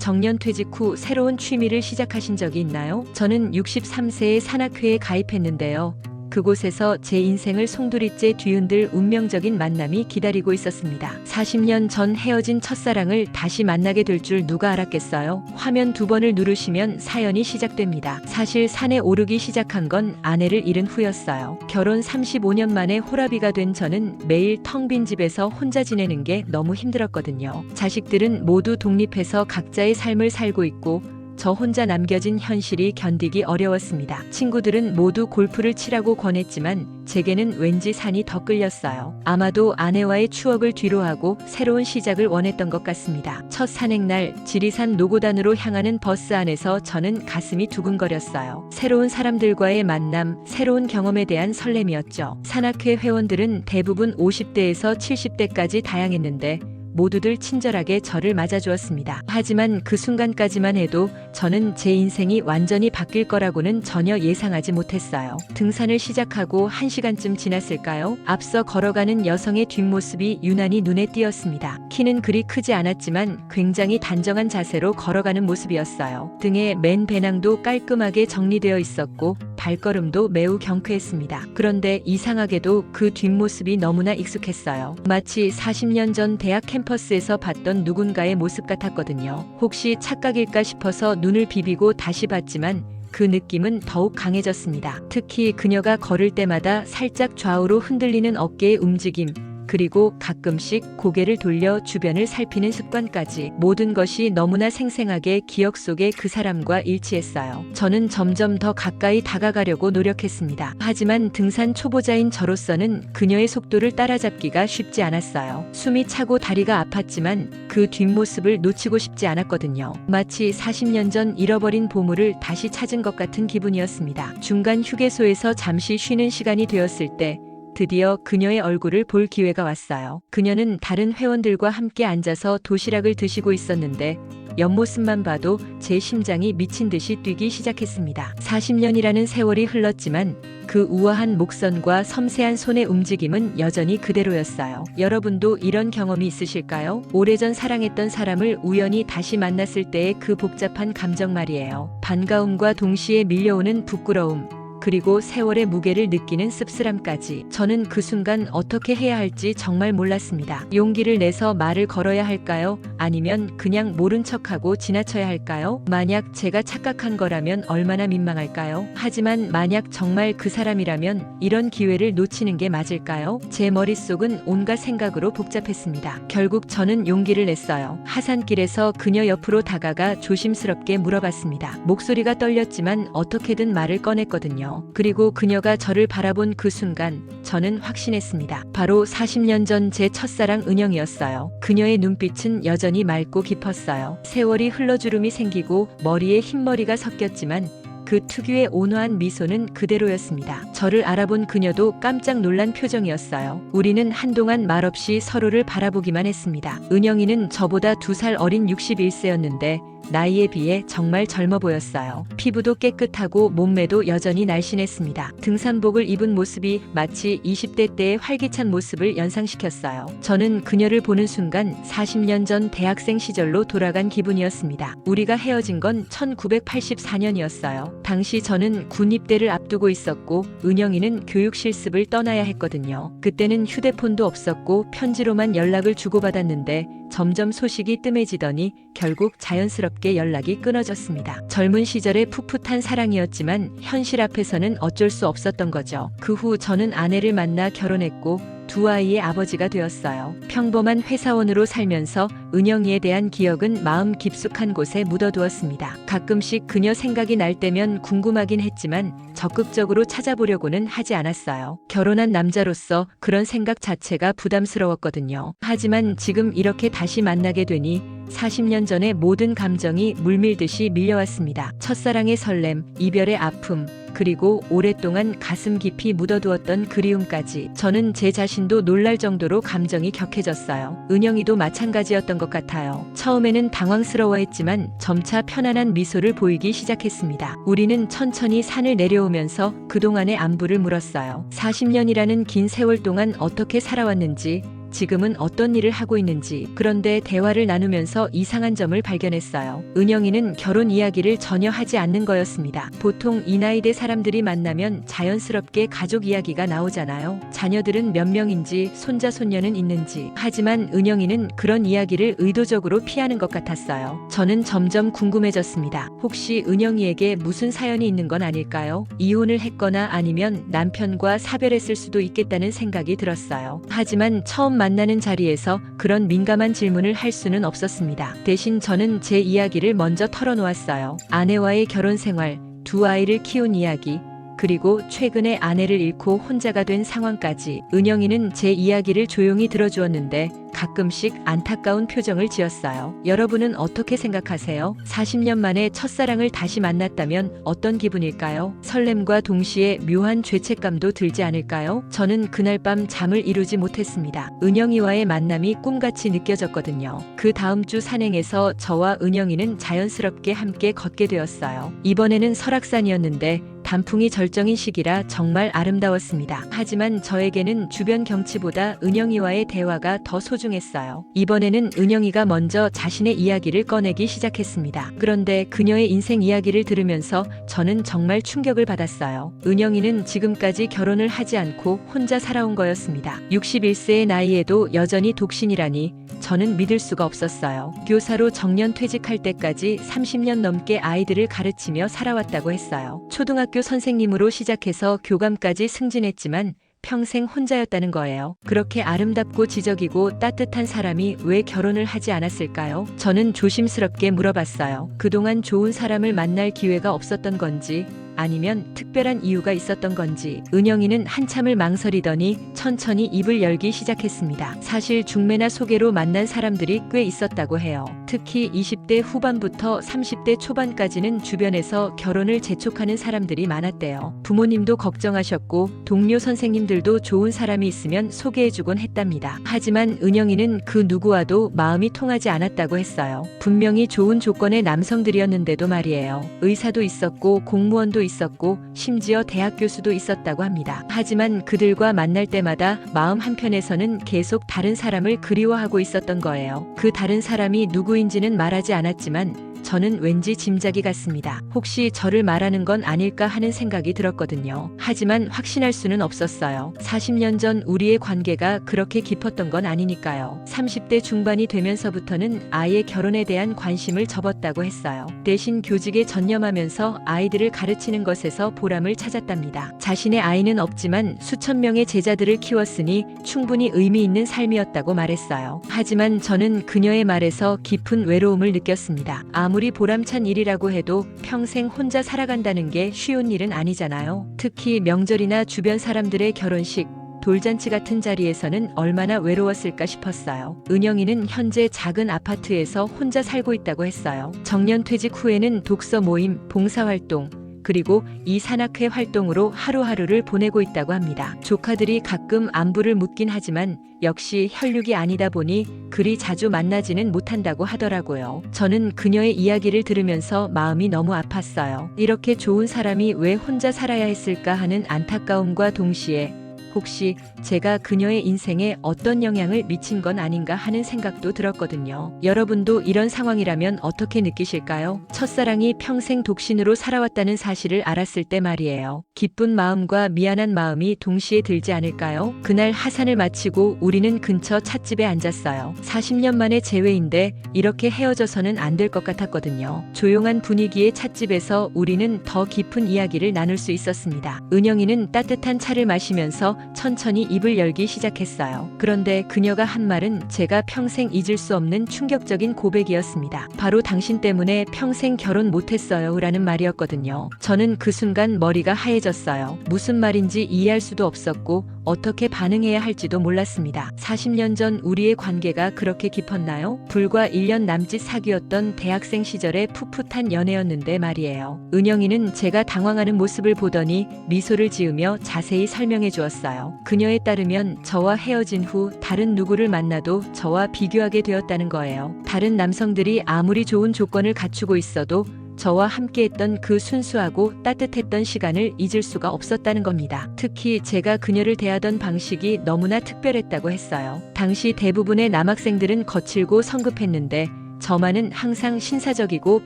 정년퇴직 후 새로운 취미를 시작하신 적이 있나요? 저는 63세에 산악회에 가입했는데요. 그곳에서 제 인생을 송두리째 뒤흔들 운명적인 만남이 기다리고 있었습니다. 40년 전 헤어진 첫사랑을 다시 만나게 될 줄 누가 알았겠어요? 화면 2번을 누르시면 사연이 시작됩니다. 사실 산에 오르기 시작한 건 아내를 잃은 후였어요. 결혼 35년 만에 호라비가 된 저는 매일 텅 빈 집에서 혼자 지내는 게 너무 힘들었거든요. 자식들은 모두 독립해서 각자의 삶을 살고 있고 저 혼자 남겨진 현실이 견디기 어려웠습니다. 친구들은 모두 골프를 치라고 권했지만 제게는 왠지 산이 더 끌렸어요. 아마도 아내와의 추억을 뒤로하고 새로운 시작을 원했던 것 같습니다. 첫 산행날 지리산 노고단으로 향하는 버스 안에서 저는 가슴이 두근거렸어요. 새로운 사람들과의 만남, 새로운 경험에 대한 설렘이었죠. 산악회 회원들은 대부분 50대에서 70대까지 다양했는데 모두들 친절하게 저를 맞아주었습니다. 하지만 그 순간까지만 해도 저는 제 인생이 완전히 바뀔 거라고는 전혀 예상하지 못했어요. 등산을 시작하고 1시간쯤 지났을까요? 앞서 걸어가는 여성의 뒷모습이 유난히 눈에 띄었습니다. 키는 그리 크지 않았지만 굉장히 단정한 자세로 걸어가는 모습이었어요. 등에 맨 배낭도 깔끔하게 정리되어 있었고 발걸음도 매우 경쾌했습니다. 그런데 이상하게도 그 뒷모습이 너무나 익숙했어요. 마치 40년 전 대학 캠퍼스에서 봤던 누군가의 모습 같았거든요. 혹시 착각일까 싶어서 눈을 비비고 다시 봤지만 그 느낌은 더욱 강해졌습니다. 특히 그녀가 걸을 때마다 살짝 좌우로 흔들리는 어깨의 움직임, 그리고 가끔씩 고개를 돌려 주변을 살피는 습관까지 모든 것이 너무나 생생하게 기억 속에 그 사람과 일치했어요. 저는 점점 더 가까이 다가가려고 노력했습니다. 하지만 등산 초보자인 저로서는 그녀의 속도를 따라잡기가 쉽지 않았어요. 숨이 차고 다리가 아팠지만 그 뒷모습을 놓치고 싶지 않았거든요. 마치 40년 전 잃어버린 보물을 다시 찾은 것 같은 기분이었습니다. 중간 휴게소에서 잠시 쉬는 시간이 되었을 때 드디어 그녀의 얼굴을 볼 기회가 왔어요. 그녀는 다른 회원들과 함께 앉아서 도시락을 드시고 있었는데 옆모습만 봐도 제 심장이 미친 듯이 뛰기 시작했습니다. 40년이라는 세월이 흘렀지만 그 우아한 목선과 섬세한 손의 움직임은 여전히 그대로였어요. 여러분도 이런 경험이 있으실까요? 오래전 사랑했던 사람을 우연히 다시 만났을 때의 그 복잡한 감정 말이에요. 반가움과 동시에 밀려오는 부끄러움, 그리고 세월의 무게를 느끼는 씁쓸함까지. 저는 그 순간 어떻게 해야 할지 정말 몰랐습니다. 용기를 내서 말을 걸어야 할까요? 아니면 그냥 모른 척하고 지나쳐야 할까요? 만약 제가 착각한 거라면 얼마나 민망할까요? 하지만 만약 정말 그 사람이라면 이런 기회를 놓치는 게 맞을까요? 제 머릿속은 온갖 생각으로 복잡했습니다. 결국 저는 용기를 냈어요. 하산길에서 그녀 옆으로 다가가 조심스럽게 물어봤습니다. 목소리가 떨렸지만 어떻게든 말을 꺼냈거든요. 그리고 그녀가 저를 바라본 그 순간 저는 확신했습니다. 바로 40년 전 제 첫사랑 은영이었어요. 그녀의 눈빛은 여전히 맑고 깊었어요. 세월이 흘러주름이 생기고 머리에 흰머리가 섞였지만 그 특유의 온화한 미소는 그대로였습니다. 저를 알아본 그녀도 깜짝 놀란 표정이었어요. 우리는 한동안 말없이 서로를 바라보기만 했습니다. 은영이는 저보다 2살 어린 61세였는데 나이에 비해 정말 젊어 보였어요. 피부도 깨끗하고 몸매도 여전히 날씬했습니다. 등산복을 입은 모습이 마치 20대 때의 활기찬 모습을 연상시켰어요. 저는 그녀를 보는 순간 40년 전 대학생 시절로 돌아간 기분이었습니다. 우리가 헤어진 건 1984년이었어요. 당시 저는 군 입대를 앞두고 있었고 은영이는 교육 실습을 떠나야 했거든요. 그때는 휴대폰도 없었고 편지로만 연락을 주고받았는데 점점 소식이 뜸해지더니 결국 자연스럽게 연락이 끊어졌습니다. 젊은 시절의 풋풋한 사랑이었지만 현실 앞에서는 어쩔 수 없었던 거죠. 그 후 저는 아내를 만나 결혼했고 2아이의 아버지가 되었어요. 평범한 회사원으로 살면서 은영이에 대한 기억은 마음 깊숙한 곳에 묻어두었습니다. 가끔씩 그녀 생각이 날 때면 궁금하긴 했지만 적극적으로 찾아보려고는 하지 않았어요. 결혼한 남자로서 그런 생각 자체가 부담스러웠거든요. 하지만 지금 이렇게 다시 만나게 되니 40년 전의 모든 감정이 물밀듯이 밀려왔습니다. 첫사랑의 설렘, 이별의 아픔, 그리고 오랫동안 가슴 깊이 묻어두었던 그리움까지. 저는 제 자신도 놀랄 정도로 감정이 격해졌어요. 은영이도 마찬가지였던 것 같아요. 처음에는 당황스러워했지만 점차 편안한 미소를 보이기 시작했습니다. 우리는 천천히 산을 내려오면서 그동안의 안부를 물었어요. 40년이라는 긴 세월 동안 어떻게 살아왔는지, 지금은 어떤 일을 하고 있는지. 그런데 대화를 나누면서 이상한 점을 발견했어요. 은영이는 결혼 이야기를 전혀 하지 않는 거였습니다. 보통 이 나이대 사람들이 만나면 자연스럽게 가족 이야기가 나오잖아요. 자녀들은 몇 명인지, 손자 손녀는 있는지. 하지만 은영이는 그런 이야기를 의도적으로 피하는 것 같았어요. 저는 점점 궁금해졌습니다. 혹시 은영이에게 무슨 사연이 있는 건 아닐까요? 이혼을 했거나 아니면 남편과 사별했을 수도 있겠다는 생각이 들었어요. 하지만 처음 만나는 자리에서 그런 민감한 질문을 할 수는 없었습니다. 대신 저는 제 이야기를 먼저 털어놓았어요. 아내와의 결혼 생활, 두 아이를 키운 이야기, 그리고 최근에 아내를 잃고 혼자가 된 상황까지. 은영이는 제 이야기를 조용히 들어주었는데 가끔씩 안타까운 표정을 지었어요. 여러분은 어떻게 생각하세요? 40년 만에 첫사랑을 다시 만났다면 어떤 기분일까요? 설렘과 동시에 묘한 죄책감도 들지 않을까요? 저는 그날 밤 잠을 이루지 못했습니다. 은영이와의 만남이 꿈같이 느껴졌거든요. 그 다음 주 산행에서 저와 은영이는 자연스럽게 함께 걷게 되었어요. 이번에는 설악산이었는데 단풍이 절정인 시기라 정말 아름다웠습니다. 하지만 저에게는 주변 경치보다 은영이와의 대화가 더 소중했어요. 이번에는 은영이가 먼저 자신의 이야기를 꺼내기 시작했습니다. 그런데 그녀의 인생 이야기를 들으면서 저는 정말 충격을 받았어요. 은영이는 지금까지 결혼을 하지 않고 혼자 살아온 거였습니다. 61세의 나이에도 여전히 독신이라니 저는 믿을 수가 없었어요. 교사로 정년 퇴직할 때까지 30년 넘게 아이들을 가르치며 살아왔다고 했어요. 초등학교 선생님으로 시작해서 교감까지 승진했지만 평생 혼자였다는 거예요. 그렇게 아름답고 지적이고 따뜻한 사람이 왜 결혼을 하지 않았을까요? 저는 조심스럽게 물어봤어요. 그동안 좋은 사람을 만날 기회가 없었던 건지, 아니면 특별한 이유가 있었던 건지. 은영이는 한참을 망설이더니 천천히 입을 열기 시작했습니다. 사실 중매나 소개로 만난 사람들이 꽤 있었다고 해요. 특히 20대 후반부터 30대 초반까지는 주변에서 결혼을 재촉하는 사람들이 많았대요. 부모님도 걱정하셨고 동료 선생님들도 좋은 사람이 있으면 소개해주곤 했답니다. 하지만 은영이는 그 누구와도 마음이 통하지 않았다고 했어요. 분명히 좋은 조건의 남성들이었는데도 말이에요. 의사도 있었고 공무원도 있었고 심지어 대학 교수도 있었다고 합니다. 하지만 그들과 만날 때마다 마음 한편에서는 계속 다른 사람을 그리워하고 있었던 거예요. 그 다른 사람이 누구인지는 말하지 않았지만 저는 왠지 짐작이 갔습니다. 혹시 저를 말하는 건 아닐까 하는 생각이 들었거든요. 하지만 확신할 수는 없었어요. 40년 전 우리의 관계가 그렇게 깊었던 건 아니니까요. 30대 중반이 되면서부터는 아예 결혼에 대한 관심을 접었다고 했어요. 대신 교직에 전념하면서 아이들을 가르치는 것에서 보람을 찾았답니다. 자신의 아이는 없지만 수천 명의 제자들을 키웠으니 충분히 의미 있는 삶이었다고 말했어요. 하지만 저는 그녀의 말에서 깊은 외로움을 느꼈습니다. 아무리 보람찬 일이라고 해도 평생 혼자 살아간다는 게 쉬운 일은 아니잖아요. 특히 명절이나 주변 사람들의 결혼식, 돌잔치 같은 자리에서는 얼마나 외로웠을까 싶었어요. 은영이는 현재 작은 아파트에서 혼자 살고 있다고 했어요. 정년 퇴직 후에는 독서 모임, 봉사활동, 그리고 이 산악회 활동으로 하루하루를 보내고 있다고 합니다. 조카들이 가끔 안부를 묻긴 하지만 역시 혈육이 아니다 보니 그리 자주 만나지는 못한다고 하더라고요. 저는 그녀의 이야기를 들으면서 마음이 너무 아팠어요. 이렇게 좋은 사람이 왜 혼자 살아야 했을까 하는 안타까움과 동시에 혹시 제가 그녀의 인생에 어떤 영향을 미친 건 아닌가 하는 생각도 들었거든요. 여러분도 이런 상황이라면 어떻게 느끼실까요? 첫사랑이 평생 독신으로 살아왔다는 사실을 알았을 때 말이에요. 기쁜 마음과 미안한 마음이 동시에 들지 않을까요? 그날 하산을 마치고 우리는 근처 찻집에 앉았어요. 40년 만의 재회인데 이렇게 헤어져서는 안 될 것 같았거든요. 조용한 분위기의 찻집에서 우리는 더 깊은 이야기를 나눌 수 있었습니다. 은영이는 따뜻한 차를 마시면서 천천히 입을 열기 시작했어요. 그런데 그녀가 한 말은 제가 평생 잊을 수 없는 충격적인 고백이었습니다. 바로 당신 때문에 평생 결혼 못했어요 라는 말이었거든요. 저는 그 순간 머리가 하얘졌어요. 무슨 말인지 이해할 수도 없었고 어떻게 반응해야 할지도 몰랐습니다. 40년 전 우리의 관계가 그렇게 깊었나요? 불과 1년 남짓 사귀었던 대학생 시절의 풋풋한 연애였는데 말이에요. 은영이는 제가 당황하는 모습을 보더니 미소를 지으며 자세히 설명해 주었어요. 그녀에 따르면 저와 헤어진 후 다른 누구를 만나도 저와 비교하게 되었다는 거예요. 다른 남성들이 아무리 좋은 조건을 갖추고 있어도 저와 함께했던 그 순수하고 따뜻했던 시간을 잊을 수가 없었다는 겁니다. 특히 제가 그녀를 대하던 방식이 너무나 특별했다고 했어요. 당시 대부분의 남학생들은 거칠고 성급했는데 저만은 항상 신사적이고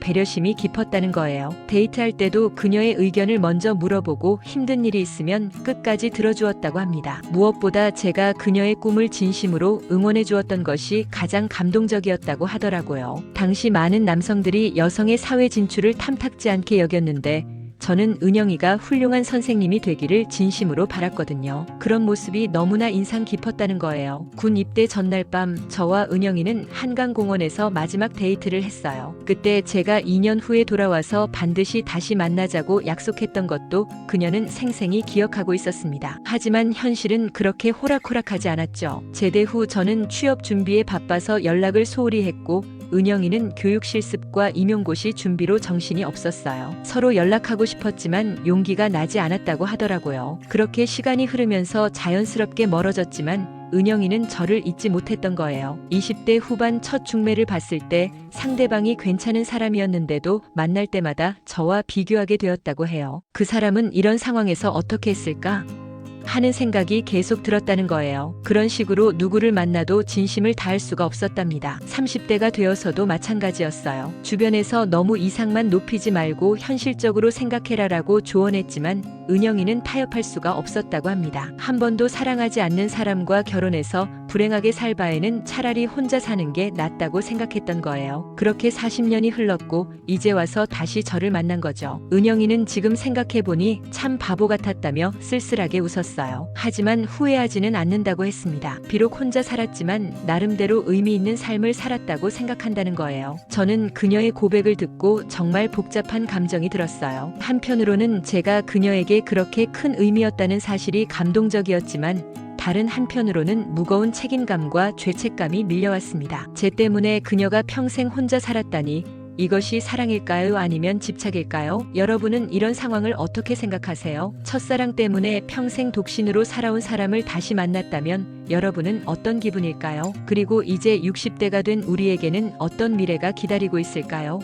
배려심이 깊었다는 거예요. 데이트할 때도 그녀의 의견을 먼저 물어보고 힘든 일이 있으면 끝까지 들어주었다고 합니다. 무엇보다 제가 그녀의 꿈을 진심으로 응원해 주었던 것이 가장 감동적이었다고 하더라고요. 당시 많은 남성들이 여성의 사회 진출을 탐탁지 않게 여겼는데 저는 은영이가 훌륭한 선생님이 되기를 진심으로 바랐거든요. 그런 모습이 너무나 인상 깊었다는 거예요. 군 입대 전날 밤 저와 은영이는 한강공원에서 마지막 데이트를 했어요. 그때 제가 2년 후에 돌아와서 반드시 다시 만나자고 약속했던 것도 그녀는 생생히 기억하고 있었습니다. 하지만 현실은 그렇게 호락호락하지 않았죠. 제대 후 저는 취업 준비에 바빠서 연락을 소홀히 했고 은영이는 교육 실습과 임용고시 준비로 정신이 없었어요. 서로 연락하고 싶었지만 용기가 나지 않았다고 하더라고요. 그렇게 시간이 흐르면서 자연스럽게 멀어졌지만 은영이는 저를 잊지 못했던 거예요. 20대 후반 첫 중매를 봤을 때 상대방이 괜찮은 사람이었는데도 만날 때마다 저와 비교하게 되었다고 해요. 그 사람은 이런 상황에서 어떻게 했을까? 하는 생각이 계속 들었다는 거예요. 그런 식으로 누구를 만나도 진심을 다할 수가 없었답니다. 30대가 되어서도 마찬가지였어요. 주변에서 너무 이상만 높이지 말고 현실적으로 생각해라라고 조언했지만 은영이는 타협할 수가 없었다고 합니다. 한 번도 사랑하지 않는 사람과 결혼해서 불행하게 살 바에는 차라리 혼자 사는 게 낫다고 생각했던 거예요. 그렇게 40년이 흘렀고 이제 와서 다시 저를 만난 거죠. 은영이는 지금 생각해보니 참 바보 같았다며 쓸쓸하게 웃었어요. 하지만 후회하지는 않는다고 했습니다. 비록 혼자 살았지만 나름대로 의미 있는 삶을 살았다고 생각한다는 거예요. 저는 그녀의 고백을 듣고 정말 복잡한 감정이 들었어요. 한편으로는 제가 그녀에게 그렇게 큰 의미였다는 사실이 감동적이었지만 다른 한편으로는 무거운 책임감과 죄책감이 밀려왔습니다. 제 때문에 그녀가 평생 혼자 살았다니 이것이 사랑일까요? 아니면 집착일까요? 여러분은 이런 상황을 어떻게 생각하세요? 첫사랑 때문에 평생 독신으로 살아온 사람을 다시 만났다면 여러분은 어떤 기분일까요? 그리고 이제 60대가 된 우리에게는 어떤 미래가 기다리고 있을까요?